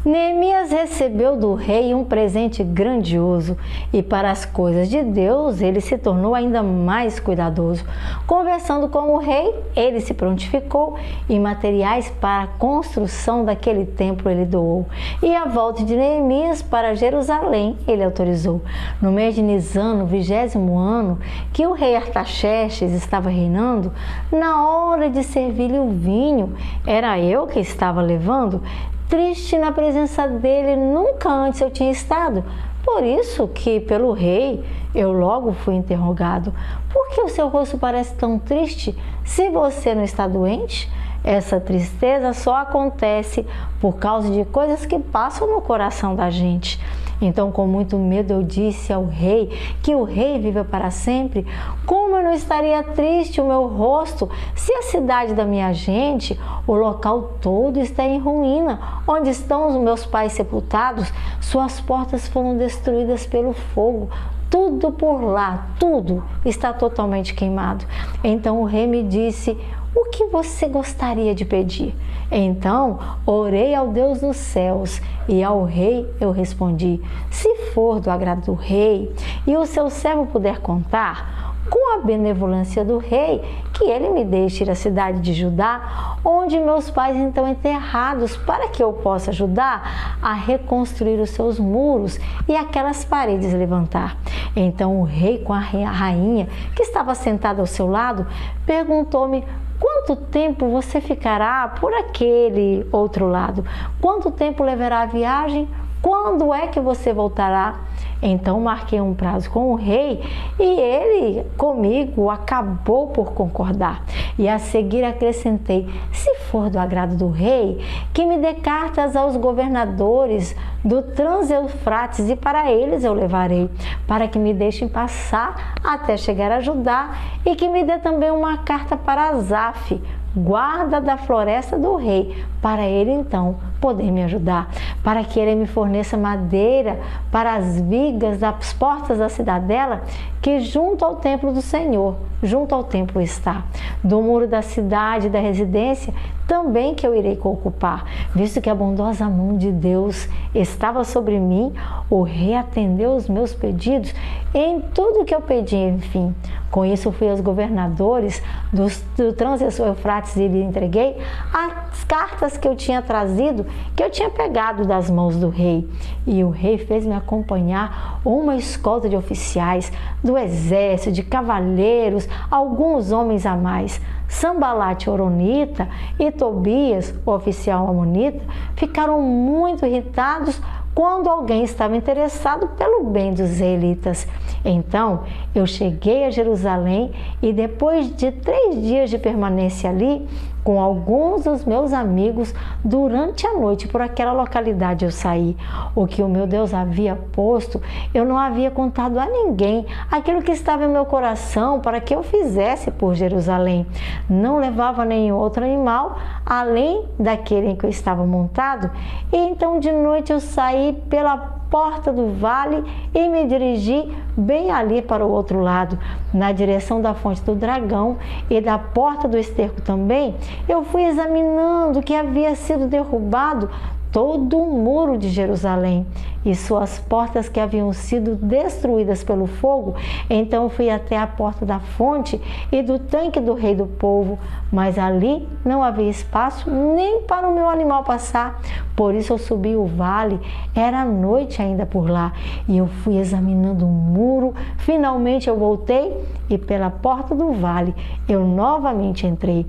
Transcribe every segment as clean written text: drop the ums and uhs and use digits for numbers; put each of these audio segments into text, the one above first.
Neemias recebeu do rei um presente grandioso e para as coisas de Deus ele se tornou ainda mais cuidadoso. Conversando com o rei, ele se prontificou e materiais para a construção daquele templo ele doou. E a volta de Neemias para Jerusalém ele autorizou. No mês de Nisan, no 20º ano, que o rei Artaxerxes estava reinando, na hora de servir-lhe o vinho, era eu que estava levando. Triste na presença dele, nunca antes eu tinha estado. Por isso que, pelo rei, eu logo fui interrogado. Por que o seu rosto parece tão triste se você não está doente? Essa tristeza só acontece por causa de coisas que passam no coração da gente. Então, com muito medo, eu disse ao rei que o rei viva para sempre. Como eu não estaria triste o meu rosto se a cidade da minha gente, o local todo está em ruína, onde estão os meus pais sepultados, suas portas foram destruídas pelo fogo. Tudo por lá, tudo está totalmente queimado. Então o rei me disse: o que você gostaria de pedir? Então orei ao Deus dos céus e ao rei eu respondi: se for do agrado do rei e o seu servo puder contar com a benevolência do rei, que ele me deixe ir à cidade de Judá, onde meus pais estão enterrados, para que eu possa ajudar a reconstruir os seus muros e aquelas paredes levantar. Então o rei, com a rainha que estava sentada ao seu lado, perguntou-me: quanto tempo você ficará por aquele outro lado? Quanto tempo levará a viagem? Quando é que você voltará? Então marquei um prazo com o rei e ele comigo acabou por concordar. E a seguir acrescentei: se for do agrado do rei, que me dê cartas aos governadores do Trans-Eufrates e para eles eu levarei, para que me deixem passar até chegar a Judá, e que me dê também uma carta para Asaf, guarda da floresta do rei, para ele então poder me ajudar, para que ele me forneça madeira para as vigas das portas da cidadela, que junto ao templo do Senhor, junto ao templo está, do muro da cidade, da residência, também que eu irei ocupar. Visto que a bondosa mão de Deus estava sobre mim, o rei atendeu os meus pedidos em tudo que eu pedi, enfim. Com isso fui aos governadores do Trans-Eufrates e lhe entreguei as cartas que eu tinha trazido, que eu tinha pegado das mãos do rei. E o rei fez-me acompanhar uma escolta de oficiais do exército, de cavaleiros, alguns homens a mais. Sambalate Horonita e Tobias, o oficial amonita, ficaram muito irritados quando alguém estava interessado pelo bem dos israelitas. Então eu cheguei a Jerusalém e depois de 3 dias de permanência ali, com alguns dos meus amigos, durante a noite por aquela localidade eu saí. O que o meu Deus havia posto, eu não havia contado a ninguém, aquilo que estava em meu coração para que eu fizesse por Jerusalém. Não levava nenhum outro animal, além daquele em que eu estava montado, e então de noite eu saí pela porta do vale e me dirigi bem ali para o outro lado, na direção da fonte do dragão e da porta do esterco também. Eu fui examinando que havia sido derrubado todo o muro de Jerusalém e suas portas que haviam sido destruídas pelo fogo. Então fui até a porta da fonte e do tanque do rei do povo, mas ali não havia espaço nem para o meu animal passar. Por isso eu subi o vale, era noite ainda por lá, e eu fui examinando o muro. Finalmente eu voltei e pela porta do vale eu novamente entrei.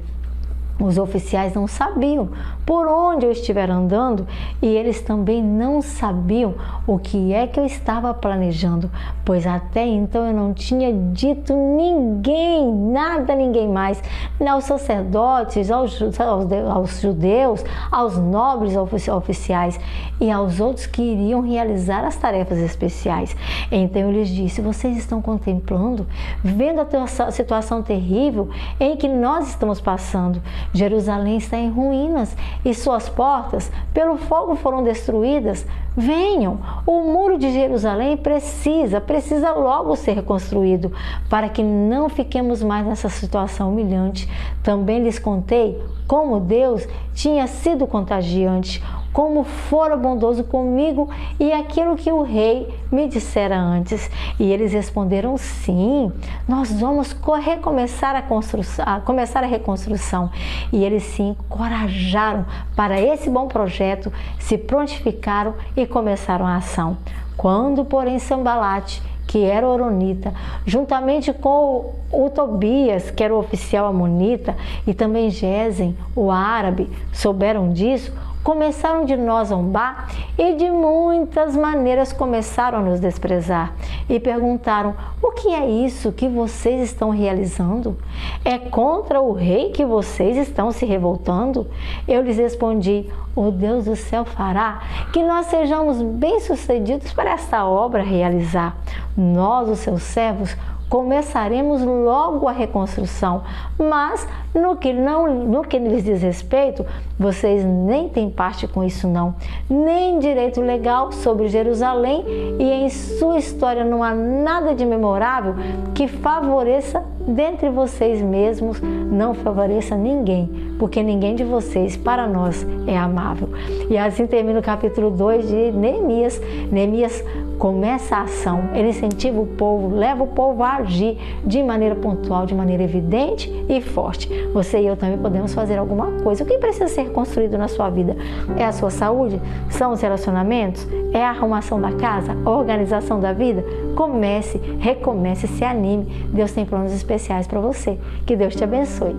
Os oficiais não sabiam por onde eu estivera andando e eles também não sabiam o que é que eu estava planejando, pois até então eu não tinha dito ninguém, nada, ninguém mais, aos sacerdotes, aos judeus, aos nobres oficiais e aos outros que iriam realizar as tarefas especiais. Então eu lhes disse: vocês estão contemplando, vendo a situação terrível em que nós estamos passando. Jerusalém está em ruínas e suas portas pelo fogo foram destruídas. Venham, o muro de Jerusalém precisa logo ser reconstruído, para que não fiquemos mais nessa situação humilhante. Também lhes contei como Deus tinha sido contagiante, como fora bondoso comigo e aquilo que o rei me dissera antes. E eles responderam: sim, nós vamos recomeçar começar a reconstrução. E eles se encorajaram para esse bom projeto, se prontificaram e começaram a ação. Quando, porém, Sambalate, que era horonita, juntamente com o Tobias, que era o oficial amonita, e também Gesem, o árabe, souberam disso, começaram de nós a zombar e de muitas maneiras começaram a nos desprezar e perguntaram: o que é isso que vocês estão realizando? É contra o rei que vocês estão se revoltando? Eu lhes respondi: o Deus do céu fará que nós sejamos bem-sucedidos para esta obra realizar. Nós, os seus servos, começaremos logo a reconstrução, mas no que lhes diz respeito, vocês nem têm parte com isso não, nem direito legal sobre Jerusalém, e em sua história não há nada de memorável que favoreça dentre vocês mesmos, não favoreça ninguém, porque ninguém de vocês para nós é amável. E assim termina o capítulo 2 de Neemias. Neemias começa a ação, ele incentiva o povo, leva o povo a agir de maneira pontual, de maneira evidente e forte. Você e eu também podemos fazer alguma coisa. O que precisa ser construído na sua vida? É a sua saúde? São os relacionamentos? É a arrumação da casa? A organização da vida? Comece, recomece, se anime. Deus tem planos especiais para você. Que Deus te abençoe.